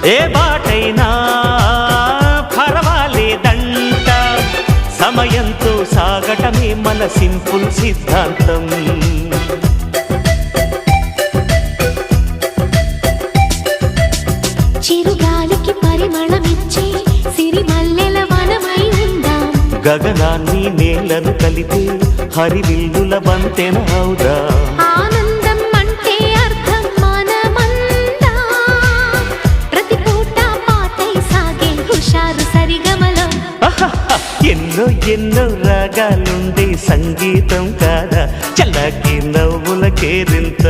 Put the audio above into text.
ఏ బాటైనా పర్వాలేదంట, సమయంతో సాగటమే మన సింపుల్ సిద్ధాంతం. చిరుగాలికి పరిమళమిచ్చే సిరిమల్లెల వనమై ఉందాం, గగనాన్ని నేలను కలిపే హరివిల్లుల బంతెన అవుదాం. ఆనందం అంటే అర్థం మనమందా, ప్రతి పూట పాటై సాగే హుషారు సరిగమలో. ఎన్నో ఎన్నో రాగాలుండే సంగీతం కాదా, చల్లకి నవ్వుల కేరింత.